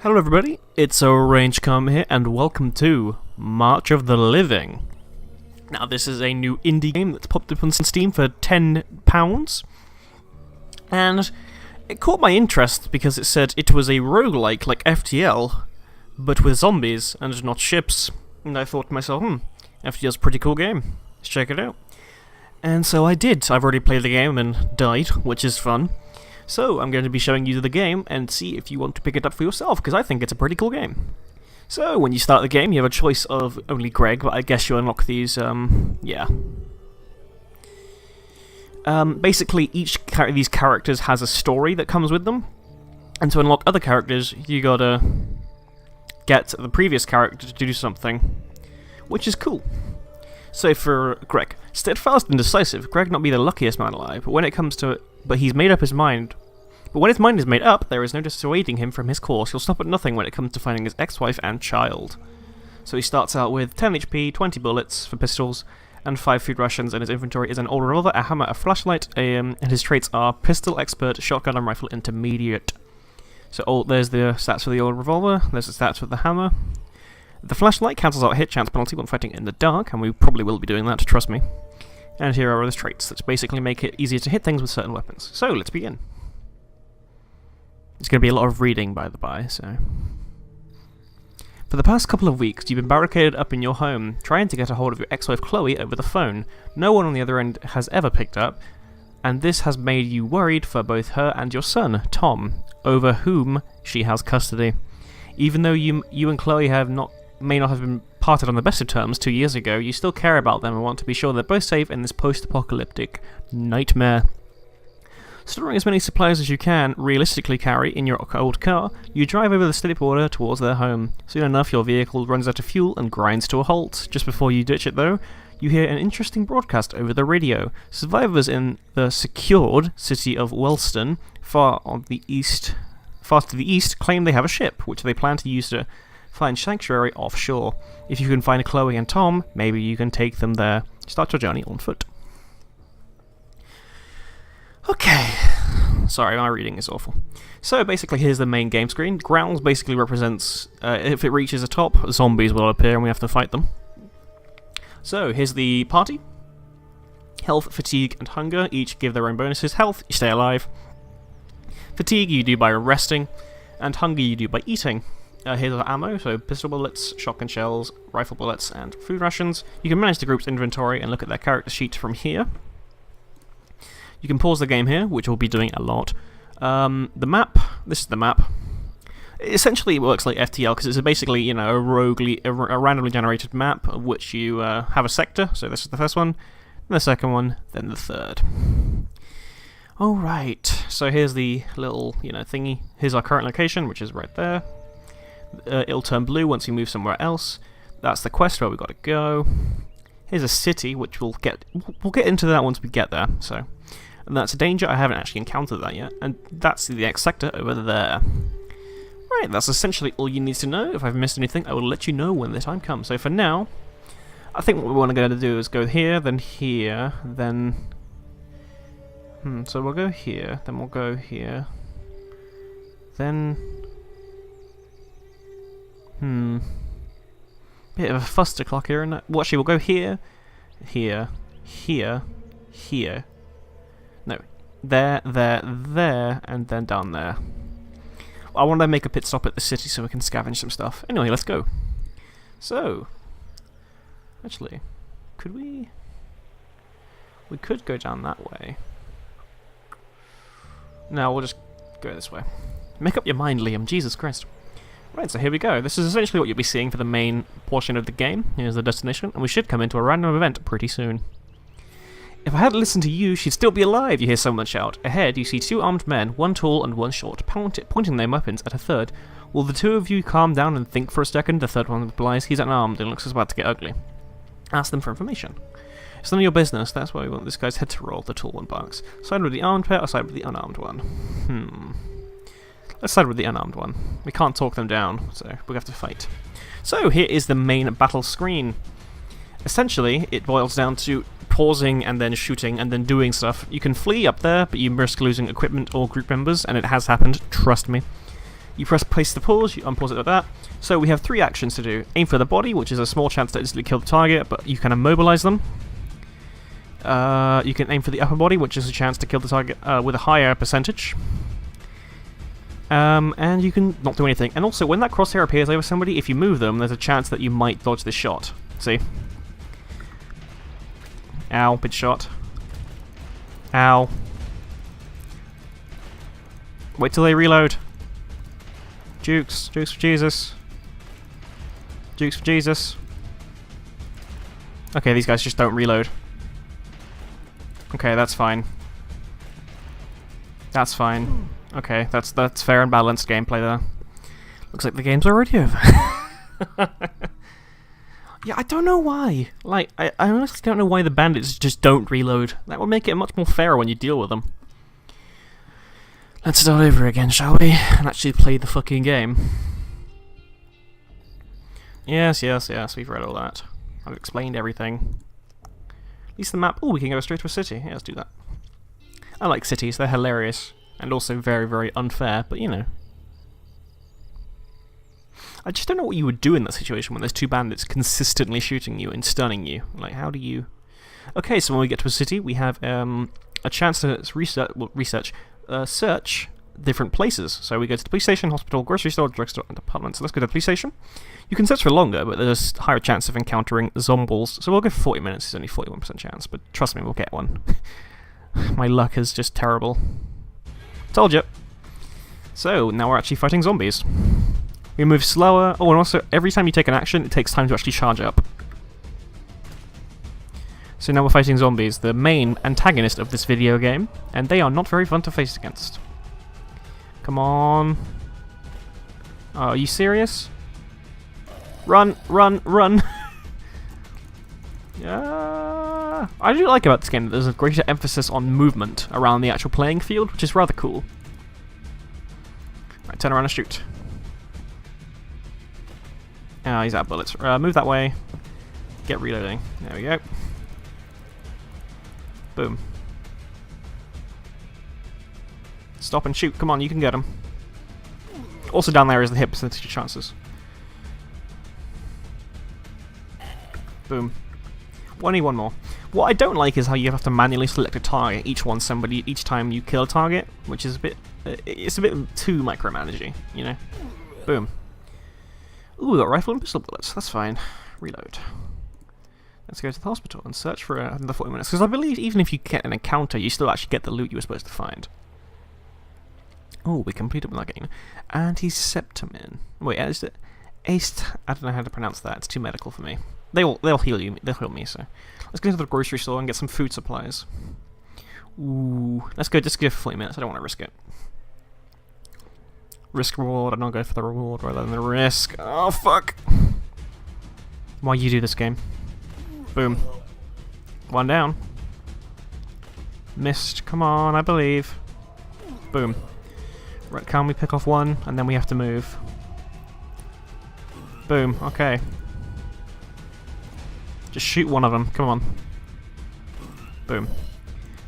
Hello everybody, it's ArrangedKarma here, and welcome to March of the Living. Now this is a new indie game that's popped up on Steam for £10, and it caught my interest because it said it was a roguelike like FTL, but with zombies and not ships, and I thought to myself, FTL's a pretty cool game, let's check it out. And so I did. I've already played the game and died, which is fun. So, I'm going to be showing you the game and see if you want to pick it up for yourself, because I think it's a pretty cool game. So, when you start the game, you have a choice of only Greg, but I guess you unlock these, basically, each of these characters has a story that comes with them, and to unlock other characters, you gotta get the previous character to do something, which is cool. So for Greg, steadfast and decisive, Greg not be the luckiest man alive, but when it comes to it, but he's made up his mind. But when his mind is made up, there is no dissuading him from his course. He'll stop at nothing when it comes to finding his ex-wife and child. So he starts out with 10 HP, 20 bullets for pistols, and 5 food rations, and his inventory is an old revolver, a hammer, a flashlight, and his traits are pistol, expert, shotgun, and rifle intermediate. So there's the stats for the old revolver, there's the stats for the hammer. The flashlight cancels out hit chance penalty when fighting in the dark, and we probably will be doing that, trust me. And here are his traits, that basically make it easier to hit things with certain weapons. So, let's begin. It's going to be a lot of reading, by the by, so... For the past couple of weeks, you've been barricaded up in your home, trying to get a hold of your ex-wife Chloe over the phone. No one on the other end has ever picked up, and this has made you worried for both her and your son, Tom, over whom she has custody. Even though you and Chloe may not have been parted on the best of terms 2 years ago, you still care about them and want to be sure they're both safe in this post-apocalyptic nightmare. Storing as many supplies as you can realistically carry in your old car, you drive over the steady border towards their home. Soon enough, your vehicle runs out of fuel and grinds to a halt. Just before you ditch it, though, you hear an interesting broadcast over the radio. Survivors in the secured city of Wellston, far to the east, claim they have a ship, which they plan to use to find sanctuary offshore. If you can find Chloe and Tom, maybe you can take them there. Start your journey on foot. Okay. Sorry, my reading is awful. So basically, here's the main game screen. Growls basically represents, if it reaches the top, zombies will appear and we have to fight them. So, here's the party. Health, fatigue, and hunger each give their own bonuses. Health, you stay alive. Fatigue, you do by resting. And hunger, you do by eating. Here's our ammo, so pistol bullets, shotgun shells, rifle bullets, and food rations. You can manage the group's inventory and look at their character sheet from here. You can pause the game here, which we'll be doing a lot. The map, this is the map. Essentially it works like FTL, because it's basically, a randomly generated map, of which you have a sector, so this is the first one, then the second one, then the third. Alright, so here's the little, thingy. Here's our current location, which is right there. It'll turn blue once you move somewhere else. That's the quest where we've got to go. Here's a city, which we'll get into that once we get there. So, and that's a danger. I haven't actually encountered that yet. And that's the X sector over there. Right, that's essentially all you need to know. If I've missed anything, I will let you know when the time comes. So for now, I think what we want to go to do is go here, then here, then... so we'll go here, then we'll go here, then... Bit of a fustercluck here, isn't it? Well, actually, we'll go here, here, here, here. No, there, and then down there. I want to make a pit stop at the city so we can scavenge some stuff. Anyway, let's go. So, actually, could we... We could go down that way. No, we'll just go this way. Make up your mind, Liam. Jesus Christ. Right, so here we go. This is essentially what you'll be seeing for the main portion of the game. Here's the destination, and we should come into a random event pretty soon. If I hadn't listened to you, she'd still be alive, you hear someone shout. Ahead, you see 2 armed men, one tall and one short, pointing their weapons at a third. Will the 2 of you calm down and think for a second? The third one replies, he's unarmed and looks about to get ugly. Ask them for information. It's none of your business, that's why we want this guy's head to roll, the tall one barks. Side with the armed pair or side with the unarmed one? Let's side with the unarmed one. We can't talk them down, so we have to fight. So here is the main battle screen. Essentially, it boils down to pausing and then shooting and then doing stuff. You can flee up there, but you risk losing equipment or group members, and it has happened, trust me. You press place to pause, you unpause it like that. So we have 3 actions to do. Aim for the body, which is a small chance to instantly kill the target, but you can immobilize them. You can aim for the upper body, which is a chance to kill the target with a higher percentage. And you can not do anything. And also, when that crosshair appears over somebody, if you move them, there's a chance that you might dodge this shot. See? Ow, big shot. Ow. Wait till they reload. Jukes. Jukes for Jesus. Jukes for Jesus. Okay, these guys just don't reload. Okay, that's fine. That's fine. Okay, that's fair and balanced gameplay there. Looks like the game's already over. Yeah, I don't know why. Like, I honestly don't know why the bandits just don't reload. That would make it much more fair when you deal with them. Let's start over again, shall we? And actually play the fucking game. Yes, we've read all that. I've explained everything. At least the map... Oh, we can go straight to a city. Yeah, let's do that. I like cities, they're hilarious. And also very, very unfair, but you know. I just don't know what you would do in that situation when there's 2 bandits consistently shooting you and stunning you. Like, how do you... Okay, so when we get to a city, we have a chance to search different places. So we go to the police station, hospital, grocery store, drugstore, and apartment. So let's go to the police station. You can search for longer, but there's a higher chance of encountering zombies. So we'll go for 40 minutes. It's only 41% chance, but trust me, we'll get one. My luck is just terrible. Told you. So, now we're actually fighting zombies. We move slower. Oh, and also, every time you take an action, it takes time to actually charge up. So now we're fighting zombies, the main antagonist of this video game, and they are not very fun to face against. Come on. Oh, are you serious? Run, run, run! Yeah. I do like about this game that there's a greater emphasis on movement around the actual playing field, which is rather cool. Right, turn around and shoot. Ah, he's out of bullets. Move that way. Get reloading. There we go. Boom. Stop and shoot. Come on, you can get him. Also down there is the hit percentage chances. Boom. Only one more. What I don't like is how you have to manually select a target each time you kill a target, which is a bit... it's a bit too micromanaging, you know? Boom. Ooh, we got rifle and pistol bullets. That's fine. Reload. Let's go to the hospital and search for another 40 minutes. Because I believe even if you get an encounter, you still actually get the loot you were supposed to find. Oh, we completed with that game. Antiseptamin. Wait, is it... I don't know how to pronounce that. It's too medical for me. They'll heal you. They'll heal me, so... Let's go to the grocery store and get some food supplies. Ooh. Let's go for 40 minutes. I don't want to risk it. Risk reward. I'm not going for the reward rather than the risk. Oh, fuck. Why you do this game? Boom. One down. Missed. Come on, I believe. Boom. Right, can we pick off one? And then we have to move. Boom. Okay. Just shoot one of them. Come on. Boom.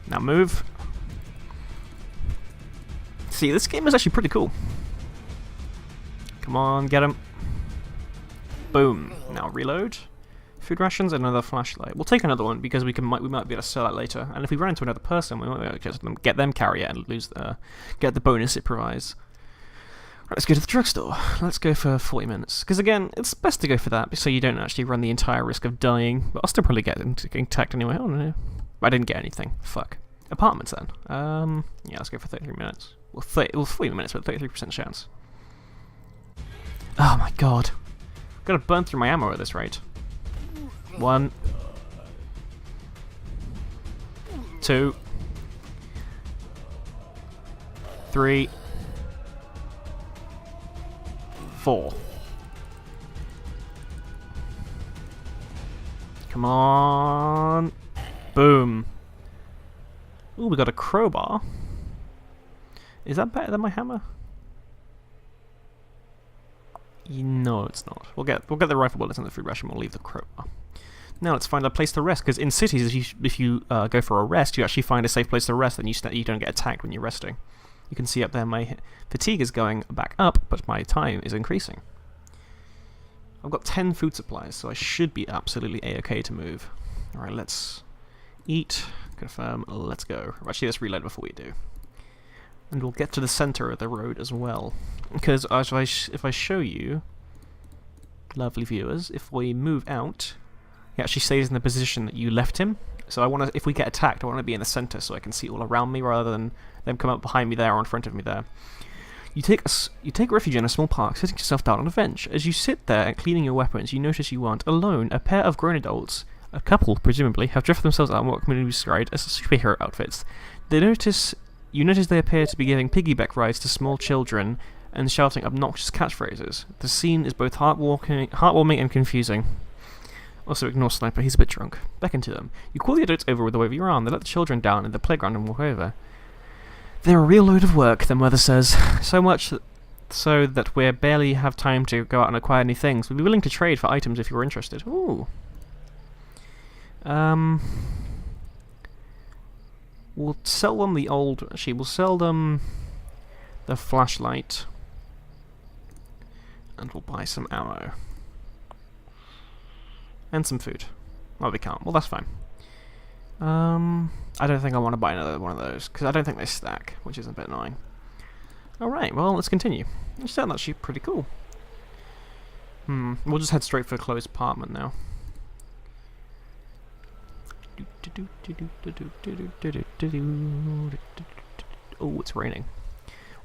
Now move. See, this game is actually pretty cool. Come on, get him. Boom. Now reload. Food rations and another flashlight. We'll take another one because we might be able to sell that later. And if we run into another person, we might be able to get them carry it and get the bonus it provides. Right, let's go to the drugstore. Let's go for 40 minutes. Because again, it's best to go for that so you don't actually run the entire risk of dying. But I'll still probably get attacked anyway. Oh no. I didn't get anything. Fuck. Apartments then. Yeah, let's go for 33 minutes. Well, 40 minutes with a 33% chance. Oh my god. I'm gonna burn through my ammo at this rate. 1, 2, 3, 4. Come on. Boom. Ooh, we got a crowbar. Is that better than my hammer? No, it's not. We'll get the rifle bullets and the food ration. We'll leave the crowbar. Now let's find a place to rest. Because in cities, if you go for a rest, you actually find a safe place to rest, and you don't get attacked when you're resting. You can see up there my fatigue is going back up, but my time is increasing. I've got 10 food supplies, so I should be absolutely a-okay to move. Alright, let's eat, confirm, let's go. Actually, let's reload before we do. And we'll get to the center of the road as well. Because if I show you, lovely viewers, if we move out, he actually stays in the position that you left him. So I want to, if we get attacked, I want to be in the center so I can see all around me rather than them come up behind me there or in front of me there. You take refuge in a small park, sitting yourself down on a bench. As you sit there cleaning your weapons, you notice you aren't alone. A pair of grown adults, a couple presumably, have dressed themselves out in what can be described as superhero outfits. You notice they appear to be giving piggyback rides to small children and shouting obnoxious catchphrases. The scene is both heartwarming and confusing. Also ignore Sniper, he's a bit drunk. Beckon to them. You call the adults over with a wave of your arm. They let the children down in the playground and walk over. They're a real load of work, the mother says. So much so that we barely have time to go out and acquire new things. We'd be willing to trade for items if you were interested. Ooh. We'll sell them the old... Actually, we'll sell them the flashlight. And we'll buy some ammo. And some food. Well, we can't. Well, that's fine. I don't think I want to buy another one of those, because I don't think they stack, which is a bit annoying. Alright, well, let's continue. It sounds actually pretty cool. We'll just head straight for Chloe's apartment now. Oh, it's raining.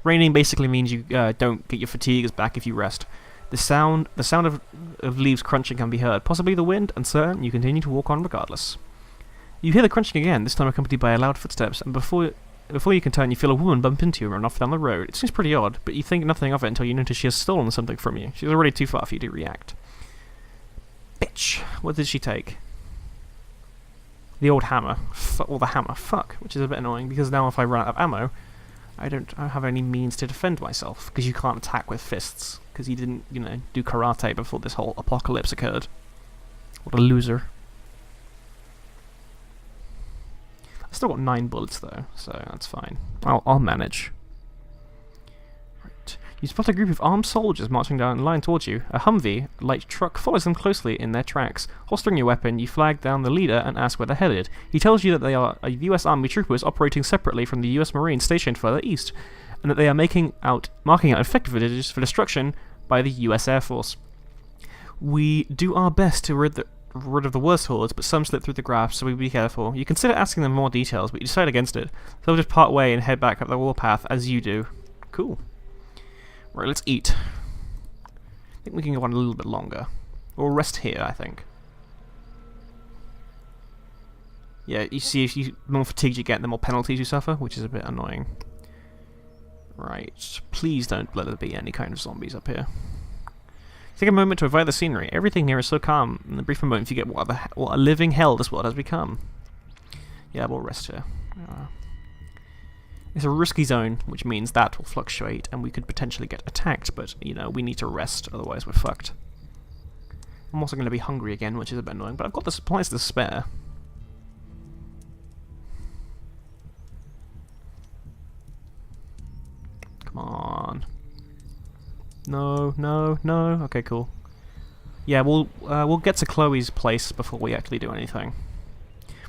Raining basically means you don't get your fatigues back if you rest. The sound of leaves crunching can be heard, possibly the wind, uncertain, you continue to walk on regardless. You hear the crunching again, this time accompanied by loud footsteps, and before you can turn, you feel a woman bump into you and run off down the road. It seems pretty odd, but you think nothing of it until you notice she has stolen something from you. She's already too far for you to react. Bitch! What did she take? The old hammer. Or the hammer. Fuck. Which is a bit annoying, because now if I run out of ammo, I don't have any means to defend myself, because you can't attack with fists, because you didn't, do karate before this whole apocalypse occurred. What a loser. I've still got 9 bullets though, so that's fine. I'll manage. Right. You spot a group of armed soldiers marching down the line towards you. A Humvee, light truck, follows them closely in their tracks. Holstering your weapon, you flag down the leader and ask where they're headed. He tells you that they are US Army troopers operating separately from the US Marines stationed further east, and that they are marking out effective villages for destruction by the US Air Force. We do our best to rid of the worst hordes, but some slip through the grasp, so we be careful. You consider asking them more details, but you decide against it. So we'll just part way and head back up the warpath as you do. Cool. Right, let's eat. I think we can go on a little bit longer. We'll rest here, I think. Yeah, you see, if the more fatigued you get, the more penalties you suffer, which is a bit annoying. Right, please don't let there be any kind of zombies up here. Take a moment to admire the scenery. Everything here is so calm. In a brief moment, you get what a living hell this world has become. Yeah, we'll rest here. It's a risky zone, which means that will fluctuate, and we could potentially get attacked, but, we need to rest, otherwise we're fucked. I'm also going to be hungry again, which is a bit annoying, but I've got the supplies to spare. Come on. No, no, no. Okay, cool. Yeah, we'll get to Chloe's place before we actually do anything.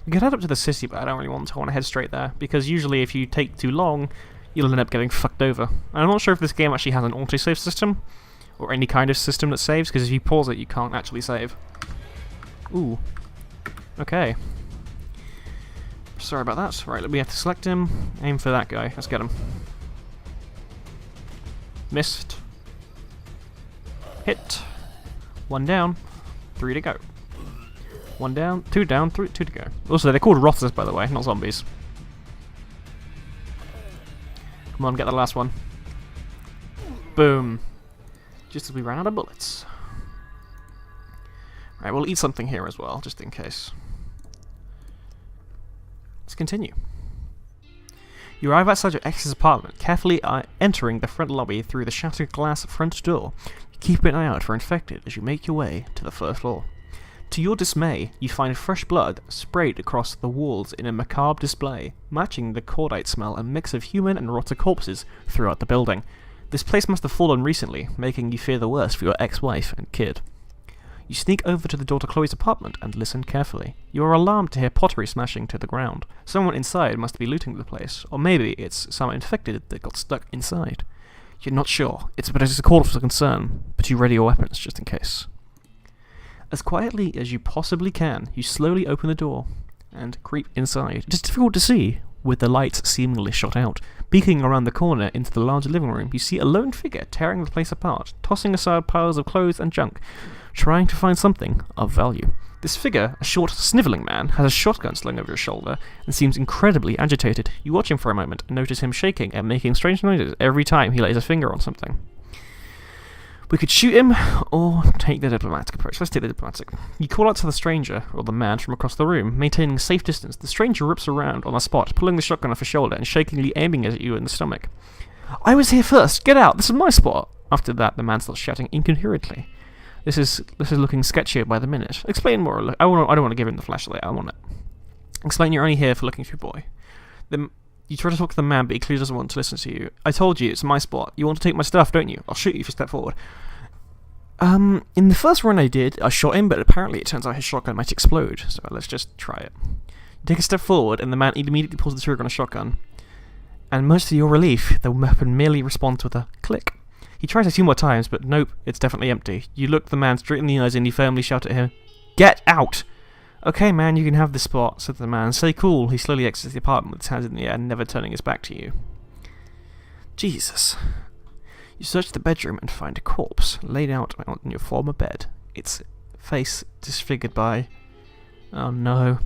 We could head up to the city, but I don't really want to. I want to head straight there, because usually if you take too long, you'll end up getting fucked over. And I'm not sure if this game actually has an autosave system, or any kind of system that saves, because if you pause it, you can't actually save. Ooh. Okay. Sorry about that. Right, we have to select him. Aim for that guy. Let's get him. Missed. Hit. 1 down. 3 to go. 1 down. 2 down. 2 to go. Also, they're called rotters, by the way, not zombies. Come on, get the last one. Boom. Just as we ran out of bullets. Right, we'll eat something here as well, just in case. Let's continue. You arrive outside your ex's apartment, carefully entering the front lobby through the shattered glass front door. You keep an eye out for infected as you make your way to the first floor. To your dismay, you find fresh blood sprayed across the walls in a macabre display, matching the cordite smell and mix of human and rotted corpses throughout the building. This place must have fallen recently, making you fear the worst for your ex-wife and kid. You sneak over to the daughter Chloe's apartment and listen carefully. You are alarmed to hear pottery smashing to the ground. Someone inside must be looting the place, or maybe it's some infected that got stuck inside. You're not sure. It's a call for concern, but you ready your weapons just in case. As quietly as you possibly can, you slowly open the door and creep inside. It is difficult to see, with the lights seemingly shot out. Peeking around the corner into the larger living room, you see a lone figure tearing the place apart, tossing aside piles of clothes and junk, trying to find something of value. This figure, a short, snivelling man, has a shotgun slung over his shoulder and seems incredibly agitated. You watch him for a moment and notice him shaking and making strange noises every time he lays a finger on something. We could shoot him, or take the diplomatic approach. Let's take the diplomatic. You call out to the stranger, or the man, from across the room, maintaining a safe distance. The stranger rips around on the spot, pulling the shotgun off his shoulder and shakingly aiming it at you in the stomach. I was here first! Get out! This is my spot! After that, the man starts shouting incoherently. This is looking sketchier by the minute. Explain more. I don't want to give him the flashlight. I want it. Explain you're only here for looking for your boy. You try to talk to the man, but he clearly doesn't want to listen to you. I told you, it's my spot. You want to take my stuff, don't you? I'll shoot you if you step forward. In the first run I did, I shot him, but apparently it turns out his shotgun might explode, so let's just try it. You take a step forward, and the man immediately pulls the trigger on a shotgun. And much to your relief, the weapon merely responds with a click. He tries a few more times, but nope, it's definitely empty. You look the man straight in the eyes and you firmly shout at him, "Get out!" "Okay, man, you can have this spot," said the man. "Stay cool." He slowly exits the apartment with his hands in the air, never turning his back to you. Jesus. You search the bedroom and find a corpse laid out on your former bed. Its face disfigured by... Oh no.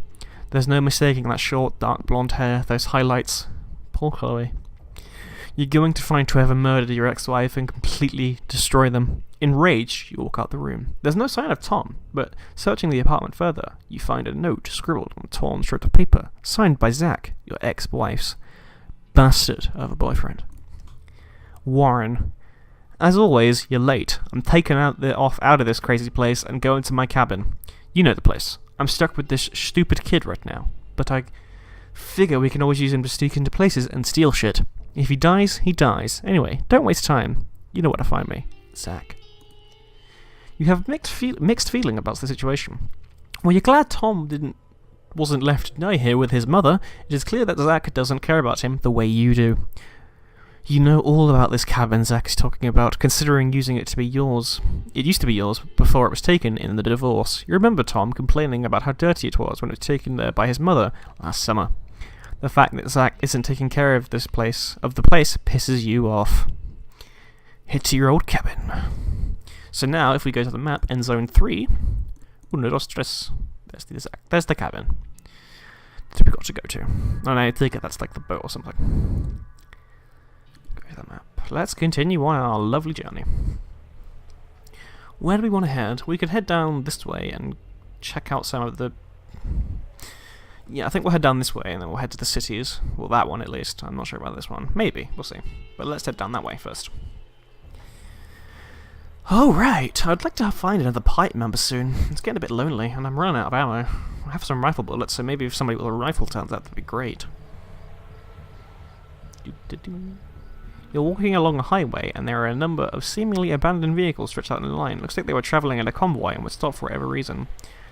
There's no mistaking that short, dark blonde hair, those highlights. Poor Chloe. You're going to find whoever murdered your ex-wife and completely destroy them. Enraged, you walk out the room. There's no sign of Tom, but searching the apartment further, you find a note scribbled on a torn strip of paper, signed by Zach, your ex-wife's bastard of a boyfriend. Warren. As always, you're late. I'm taken out of this crazy place and going to my cabin. You know the place. I'm stuck with this stupid kid right now, but I figure we can always use him to sneak into places and steal shit. If he dies, he dies. Anyway, don't waste time. You know where to find me. Zach. You have mixed feeling about the situation. Well, you're glad Tom wasn't left to die here with his mother. It is clear that Zach doesn't care about him the way you do. You know all about this cabin Zach is talking about, considering using it to be yours. It used to be yours before it was taken in the divorce. You remember Tom complaining about how dirty it was when it was taken there by his mother last summer. The fact that Zach isn't taking care of the place pisses you off. Head to your old cabin. So now, if we go to the map in Zone 3, uno, dos, tres, there's the cabin that we've got to go to. And I take it that's like the boat or something. Go to the map. Let's continue on our lovely journey. Where do we want to head? We could head down this way and check out some of the... Yeah, I think we'll head down this way and then we'll head to the cities. Well, that one at least. I'm not sure about this one. Maybe. We'll see. But let's head down that way first. Oh, right. I'd like to find another pipe member soon. It's getting a bit lonely, and I'm running out of ammo. I have some rifle bullets, so maybe if somebody with a rifle turns out, that'd be great. You're walking along a highway, and there are a number of seemingly abandoned vehicles stretched out in a line. Looks like they were travelling in a convoy and would stop for whatever reason.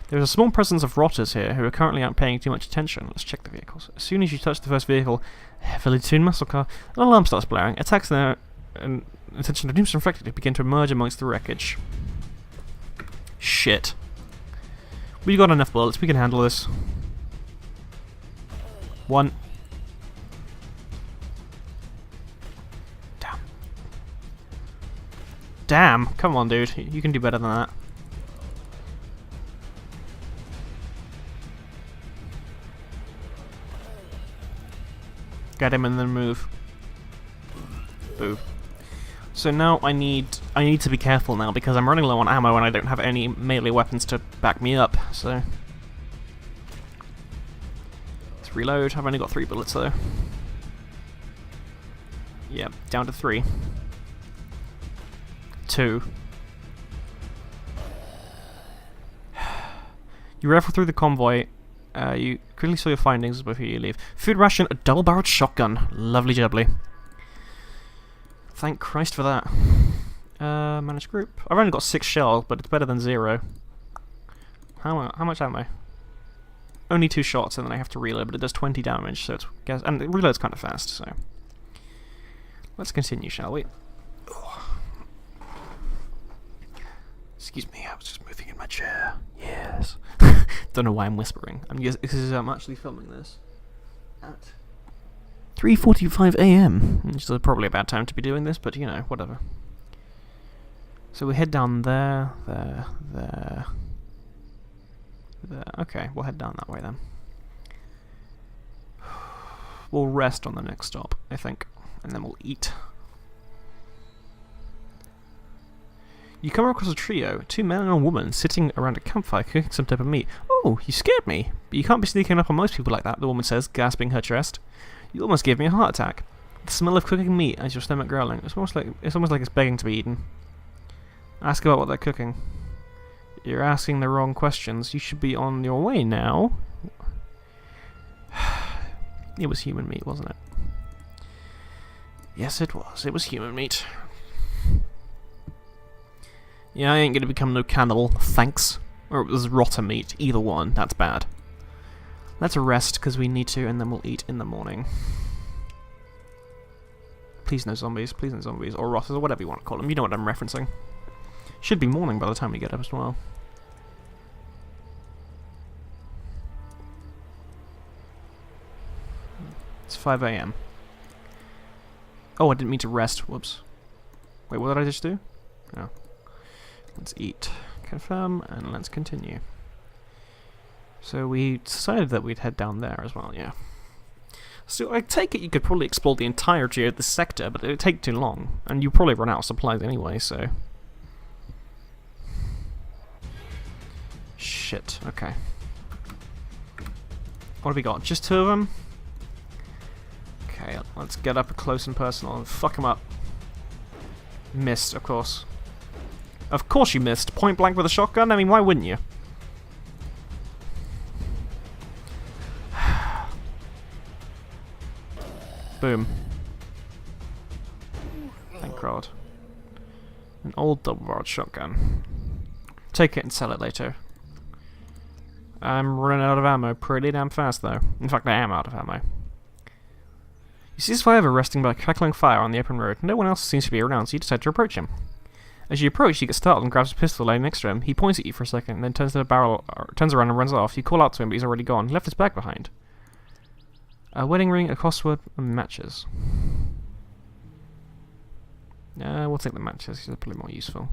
There is a small presence of rotters here who are currently aren't paying too much attention. Let's check the vehicles. As soon as you touch the first vehicle, a heavily tuned muscle car, an alarm starts blaring. Attacks there, and attention of numerous infected begin to emerge amongst the wreckage. Shit. We've got enough bullets, we can handle this. One. Damn. Damn, come on dude, you can do better than that. Get him and then move. Boo. So now I need to be careful now because I'm running low on ammo and I don't have any melee weapons to back me up, so... Let's reload. I've only got 3 bullets though. Yep, down to 3. 2. You rifle through the convoy. You quickly saw your findings before you leave. Food ration, a double-barreled shotgun. Lovely jubbly. Thank Christ for that. Manage group. I've only got 6 shells, but it's better than 0. How much ammo? Only 2 shots, and then I have to reload, but it does 20 damage, so it's... And it reloads kind of fast, so... Let's continue, shall we? Excuse me, I was just moving in my chair. Yes. Don't know why I'm whispering. I'm actually filming this at 3:45 AM, which is probably a bad time to be doing this, but you know, whatever. So we head down there. Okay, we'll head down that way then. We'll rest on the next stop, I think, and then we'll eat. You come across a trio, 2 men and a woman, sitting around a campfire cooking some type of meat. Oh, you scared me. But you can't be sneaking up on most people like that, the woman says, gasping her chest. You almost gave me a heart attack. The smell of cooking meat as your stomach growling. It's almost like it's begging to be eaten. Ask about what they're cooking. You're asking the wrong questions. You should be on your way now. It was human meat, wasn't it? Yes, it was. It was human meat. Yeah, I ain't gonna become no cannibal, thanks. Or it was rotter meat. Either one. That's bad. Let's rest, because we need to, and then we'll eat in the morning. Please no zombies. Please no zombies. Or rotters, or whatever you want to call them. You know what I'm referencing. Should be morning by the time we get up as well. It's 5 AM. Oh, I didn't mean to rest. Whoops. Wait, what did I just do? Oh. Let's eat. Confirm, and let's continue. So we decided that we'd head down there as well, yeah. So I take it you could probably explore the entirety of this sector, but it would take too long. And you'd probably run out of supplies anyway, so... Shit, okay. What have we got? Just 2 of them? Okay, let's get up close and personal and fuck them up. Missed, of course. Of course you missed. Point blank with a shotgun? I mean, why wouldn't you? Boom. Thank God. An old double-barreled shotgun. Take it and sell it later. I'm running out of ammo pretty damn fast, though. In fact, I am out of ammo. You see this fireman resting by a crackling fire on the open road. No one else seems to be around, so you decide to approach him. As you approach, you get startled and grabs a pistol laying next to him. He points at you for a second, then turns around and runs off. You call out to him, but he's already gone. He left his bag behind. A wedding ring, a crossword, and matches. We'll take the matches, because they're probably more useful.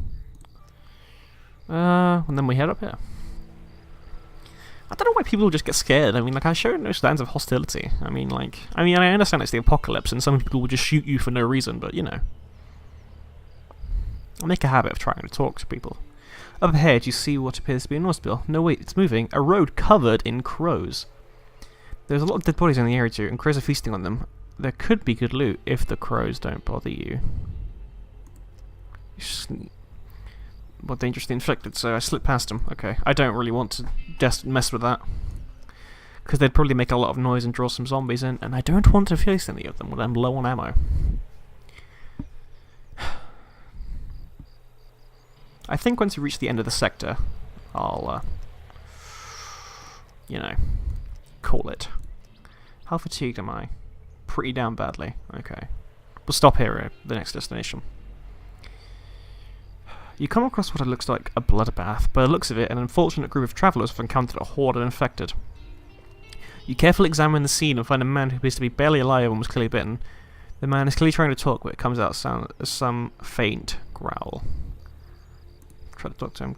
And then we head up here. I don't know why people just get scared. I mean, like, I show no signs of hostility. I mean, I understand it's the apocalypse, and some people will just shoot you for no reason, but, you know. I'll make a habit of trying to talk to people. Up ahead, you see what appears to be an automobile. No, wait, it's moving. A road covered in crows. There's a lot of dead bodies in the area too, and crows are feasting on them. There could be good loot if the crows don't bother you. Well, dangerously inflicted, so I slipped past them. Okay, I don't really want to just mess with that. Because they'd probably make a lot of noise and draw some zombies in, and I don't want to face any of them when I'm low on ammo. I think once we reach the end of the sector, I'll, you know, call it. How fatigued am I? Pretty damn badly. Okay. We'll stop here at the next destination. You come across what looks like a bloodbath. By the looks of it, an unfortunate group of travellers have encountered a horde of infected. You carefully examine the scene and find a man who appears to be barely alive and was clearly bitten. The man is clearly trying to talk, but it comes out as some faint growl. Try to talk to him.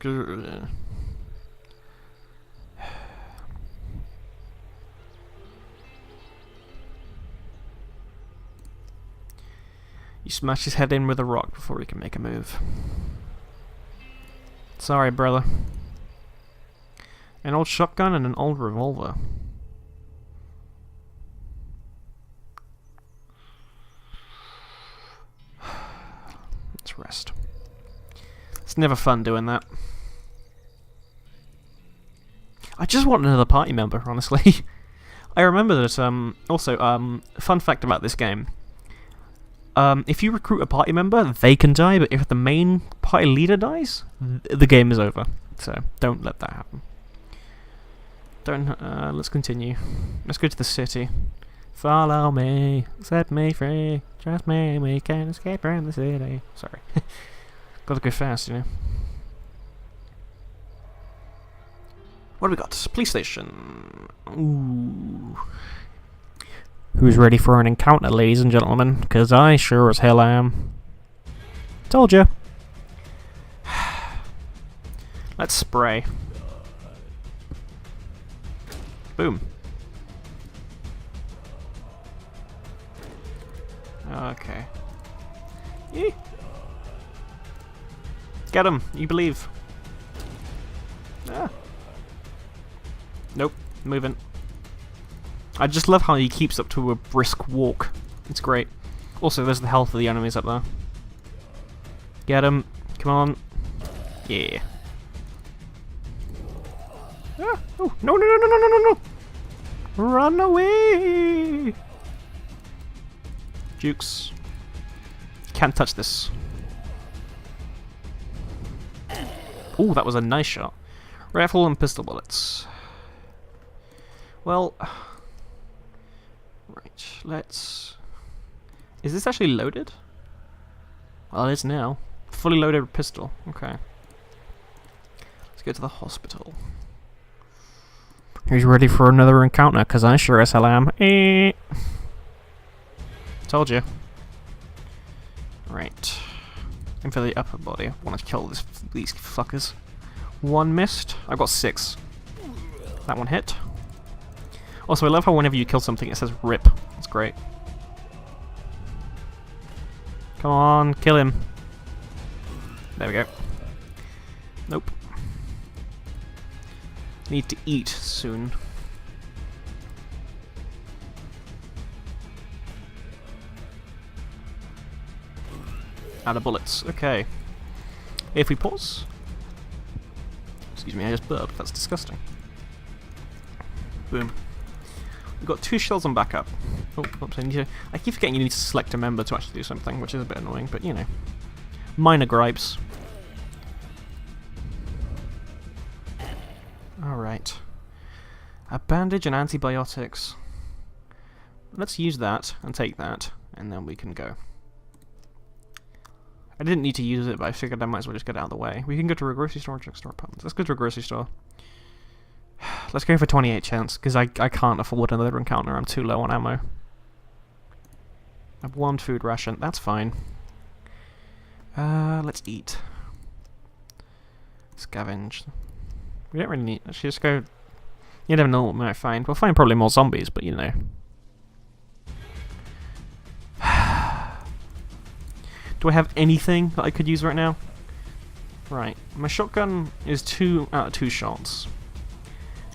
You smash his head in with a rock before he can make a move. Sorry, brother. An old shotgun and an old revolver. Let's rest. It's never fun doing that. I just want another party member, honestly. I remember that, also, fun fact about this game. If you recruit a party member, they can die, but if the main party leader dies, the game is over. So, don't let that happen. Let's continue. Let's go to the city. Follow me, set me free, trust me, we can escape from the city. Sorry. Gotta go fast, you know. What do we got? Police station. Ooh. Who's ready for an encounter, ladies and gentlemen? Because I sure as hell am. Told you. Let's spray. Boom. Okay. Yee. Get him! You believe. Ah. Nope. Moving. I just love how he keeps up to a brisk walk. It's great. Also, there's the health of the enemies up there. Get him. Come on. Yeah. Ah. Oh, no, no, no, no, no, no, no, no! Run away! Jukes. Can't touch this. Ooh, that was a nice shot. Rifle and pistol bullets. Well... Right, let's... Is this actually loaded? Well, it is now. Fully loaded pistol. Okay. Let's go to the hospital. Who's ready for another encounter? Because I sure as hell am. Told you. Right. And for the upper body, I want to kill these fuckers. One missed. I've got 6. That one hit. Also, I love how whenever you kill something, it says RIP. That's great. Come on, kill him. There we go. Nope. Need to eat soon. Out of bullets. Okay. If we pause. Excuse me, I just burped. That's disgusting. Boom. We've got 2 shells on backup. Oh, oops, I keep forgetting you need to select a member to actually do something, which is a bit annoying, but you know. Minor gripes. Alright. A bandage and antibiotics. Let's use that and take that, and then we can go. I didn't need to use it, but I figured I might as well just get it out of the way. We can go to a grocery store or drugstore. Let's go to a grocery store. Let's go for 28 chance, because I can't afford another encounter. I'm too low on ammo. I have 1 food ration. That's fine. Let's eat. Scavenge. We don't really need... Let's just go... You never know what we might find. We'll find probably more zombies, but you know. Do I have anything that I could use right now? Right. My shotgun is 2 out of 2 shots.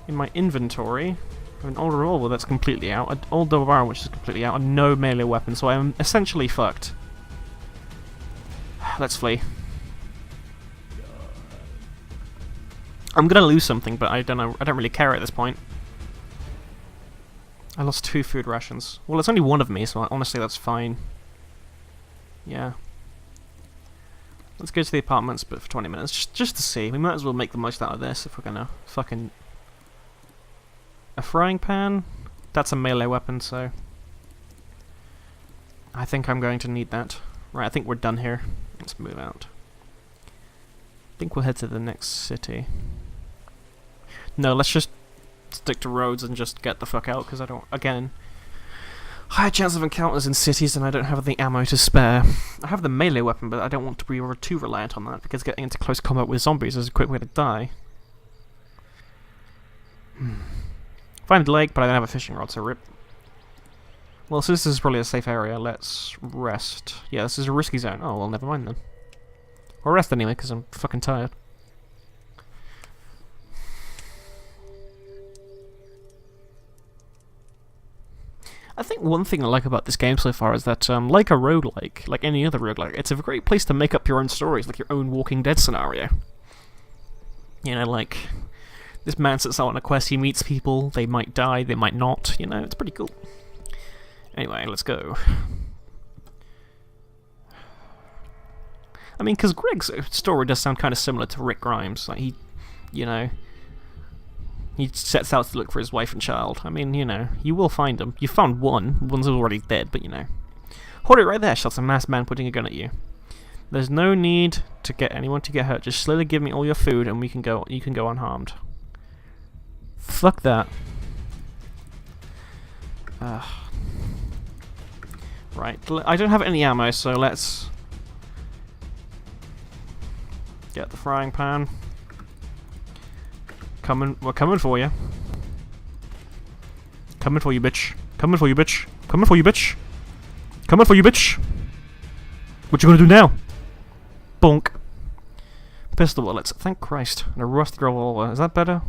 In my inventory, I have an old revolver that's completely out, an old double barrel which is completely out, and no melee weapon, so I am essentially fucked. Let's flee. I'm gonna lose something, but I don't know. I don't really care at this point. I lost 2 food rations. Well, it's only 1 of me, so honestly, that's fine. Yeah. Let's go to the apartments, but for 20 minutes, just to see. We might as well make the most out of this if we're gonna fucking... A frying pan? That's a melee weapon, so... I think I'm going to need that. Right, I think we're done here. Let's move out. I think we'll head to the next city. No, let's just stick to roads and just get the fuck out, because I don't... Again... Higher chance of encounters in cities, and I don't have the ammo to spare. I have the melee weapon, but I don't want to be too reliant on that, because getting into close combat with zombies is a quick way to die. Find the lake, but I don't have a fishing rod, so rip. Well, so this is probably a safe area. Let's rest. Yeah, this is a risky zone. Oh, well, never mind then. I'll rest anyway, because I'm fucking tired. I think one thing I like about this game so far is that, like a roguelike, like any other roguelike, it's a great place to make up your own stories, like your own Walking Dead scenario. You know, like, This man sets out on a quest, he meets people, they might die, they might not, you know, it's pretty cool. Anyway, let's go. I mean, because Greg's story does sound kind of similar to Rick Grimes. Like, he, you know, he sets out to look for his wife and child. I mean, you know, you will find them. You found one. One's already dead, but you know. Hold it right there, shouts a masked man pointing a gun at you. There's no need to get anyone to get hurt. Just slowly give me all your food and you can go unharmed. Fuck that. Right, I don't have any ammo, so let's get the frying pan. We're coming for you. Coming for you, bitch. Coming for you, bitch. Coming for you, bitch. Coming for you, bitch. What you gonna do now? Bonk. Pistol bullets. Thank Christ. And a rusty revolver. Is that better?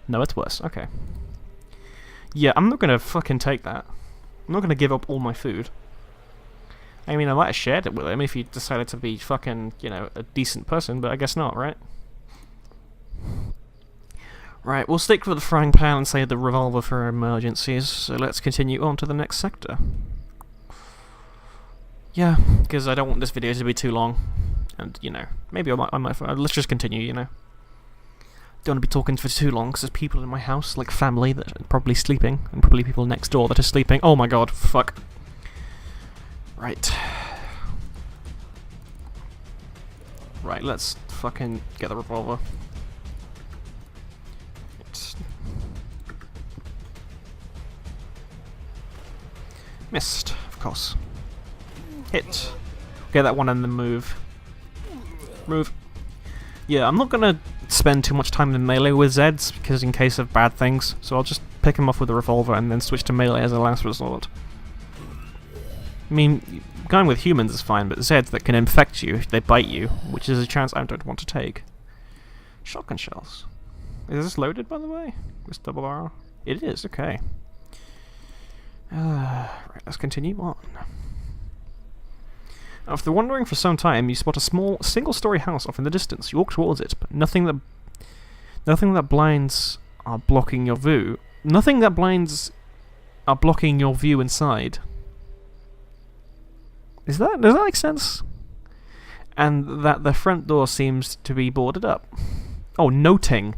No, it's worse. Okay. Yeah, I'm not gonna fucking take that. I'm not gonna give up all my food. I mean, I might have shared it with him if he decided to be fucking, you know, a decent person, but I guess not, right? Right, we'll stick with the frying pan and save the revolver for emergencies, so let's continue on to the next sector. Yeah, because I don't want this video to be too long, and, you know, maybe I might let's just continue, you know. Don't want to be talking for too long, because there's people in my house, like family, that are probably sleeping, and probably people next door that are sleeping. Oh my god, fuck. Right. Right, let's fucking get the revolver. Missed, of course. Hit. Get that one and then move. Move. Yeah, I'm not gonna spend too much time in melee with Zeds, because in case of bad things, so I'll just pick him off with a revolver and then switch to melee as a last resort. I mean, going with humans is fine, but Zeds that can infect you if they bite you, which is a chance I don't want to take. Shotgun shells. Is this loaded, by the way? This double barrel? It is, okay. Right, let's continue on. After wandering for some time, you spot a small, single-story house off in the distance. You walk towards it, but nothing that blinds are blocking your view. Nothing that blinds are blocking your view inside. Does that make sense? And that the front door seems to be boarded up. Oh, noting.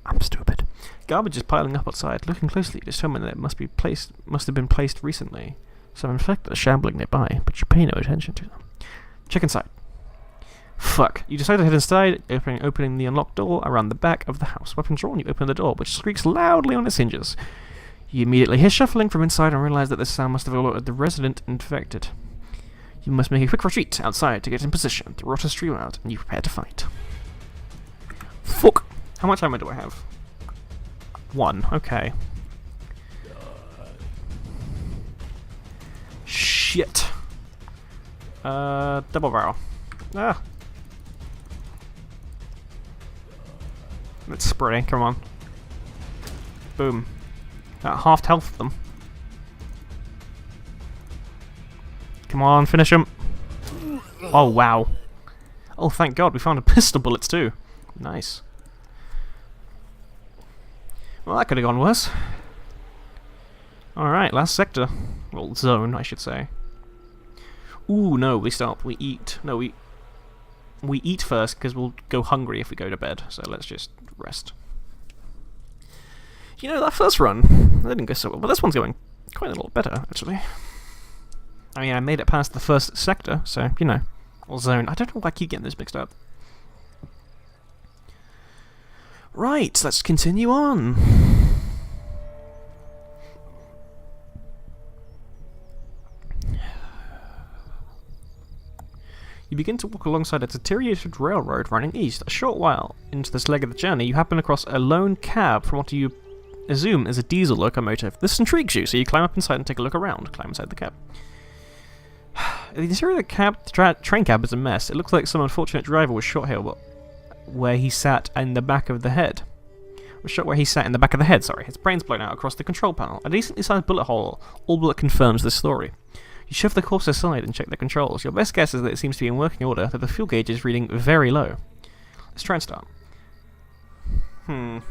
I'm stupid. Garbage is piling up outside. Looking closely, you determine that it must have been placed recently. Some infected are shambling nearby, but you pay no attention to them. Check inside. Fuck. You decide to head inside, opening the unlocked door around the back of the house. Weapon drawn, you open the door, which squeaks loudly on its hinges. You immediately hear shuffling from inside and realize that this sound must have alerted the resident infected. You must make a quick retreat outside to get in position. The rotters stream out, and you prepare to fight. Fuck! How much ammo do I have? 1, okay. Shit. Double barrel. Ah! Let's spray, come on. Boom. Half health of them. Come on, finish him. Oh, wow. Oh, thank God, we found a pistol bullets too. Nice. Well, that could have gone worse. Alright, last sector. Well, zone, I should say. Ooh, no, we stop. We eat. No, we eat first, because we'll go hungry if we go to bed. So let's just rest. You know, that first run, that didn't go so well, but this one's going quite a little better, actually. I mean, I made it past the first sector, so, you know, or zone. I don't know why I keep getting this mixed up. Right, let's continue on. You begin to walk alongside a deteriorated railroad running east. A short while into this leg of the journey, you happen across a lone cab from what you assume is a diesel locomotive. This intrigues you, so you climb up inside and take a look around. Climb inside the cab. The interior of the train cab is a mess. It looks like some unfortunate driver was shot here, where he sat in the back of the head. Sorry. His brain's blown out across the control panel. A decently sized bullet hole all but confirms this story. You shove the corpse aside and check the controls. Your best guess is that it seems to be in working order, that the fuel gauge is reading very low. Let's try and start. You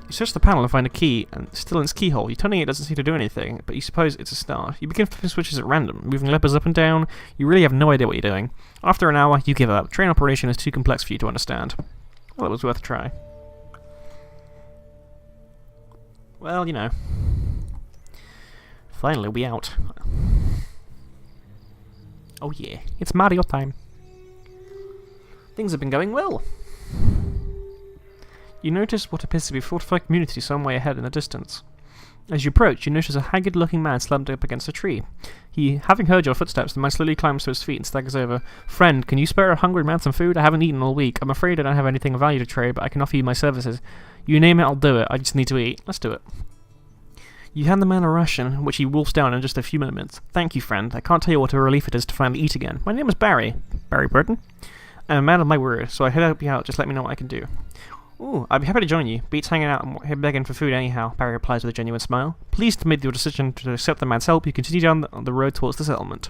search the panel and find a key, and still in its keyhole. You turning it doesn't seem to do anything, but you suppose it's a start. You begin flipping switches at random, moving levers up and down. You really have no idea what you're doing. After an hour, you give up. Train operation is too complex for you to understand. Well, it was worth a try. Well, you know. Finally, we out. Oh yeah, it's Mario time. Things have been going well. You notice what appears to be a fortified community some way ahead in the distance. As you approach, you notice a haggard-looking man slumped up against a tree. Having heard your footsteps, the man slowly climbs to his feet and staggers over. Friend, can you spare a hungry man some food? I haven't eaten all week. I'm afraid I don't have anything of value to trade, but I can offer you my services. You name it, I'll do it. I just need to eat. Let's do it. You hand the man a ration, which he wolfs down in just a few moments. Thank you, friend. I can't tell you what a relief it is to finally eat again. My name is Barry. Barry Burton. I'm a man of my word, so I help you out. Just let me know what I can do. Ooh, I'd be happy to join you. Beats hanging out and begging for food anyhow, Barry replies with a genuine smile. Pleased to make your decision to accept the man's help, you continue down the road towards the settlement.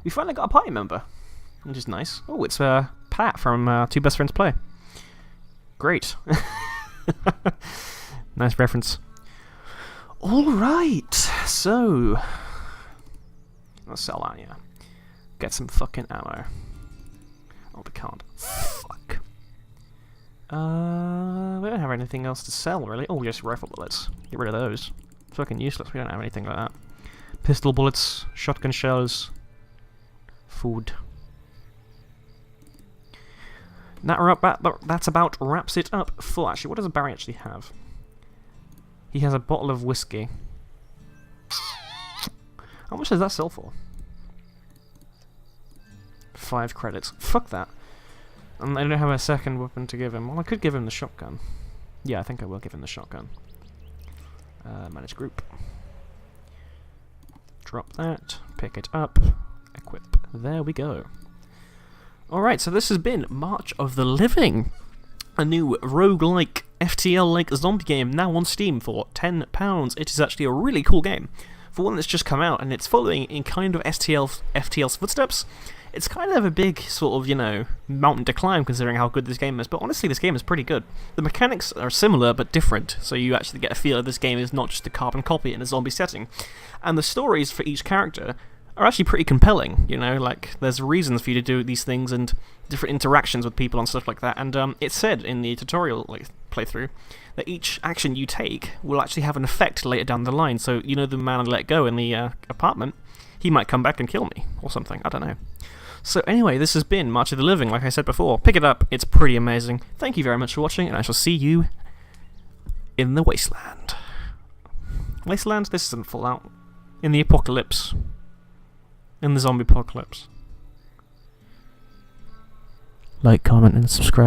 We finally got a party member, which is nice. Oh, it's Pat from Two Best Friends Play. Great. Nice reference. Alright, so... let's sell that, yeah. Get some fucking ammo. Oh, we can't. Fuck. We don't have anything else to sell, really. Oh, just rifle bullets. Get rid of those. Fucking useless. We don't have anything like that. Pistol bullets, shotgun shells, food. That's about wraps it up for... Actually, what does Barry actually have? He has a bottle of whiskey. How much does that sell for? 5 credits. Fuck that. And I don't have a second weapon to give him. Well, I could give him the shotgun. Yeah, I think I will give him the shotgun. Manage group. Drop that. Pick it up. Equip. There we go. Alright, so this has been March of the Living. A new roguelike, FTL-like zombie game now on Steam for £10. It is actually a really cool game. For one that's just come out, and it's following in kind of FTL's footsteps. It's kind of a big sort of, you know, mountain to climb considering how good this game is, but honestly this game is pretty good. The mechanics are similar but different, so you actually get a feel that this game is not just a carbon copy in a zombie setting. And the stories for each character are actually pretty compelling, you know, like there's reasons for you to do these things and different interactions with people and stuff like that, and it said in the tutorial playthrough that each action you take will actually have an effect later down the line, so you know the man I let go in the apartment, he might come back and kill me, or something, I don't know. So anyway, this has been March of the Living, like I said before. Pick it up, it's pretty amazing. Thank you very much for watching, and I shall see you in the Wasteland. Wasteland? This isn't Fallout. In the apocalypse. In the zombie apocalypse. Like, comment, and subscribe.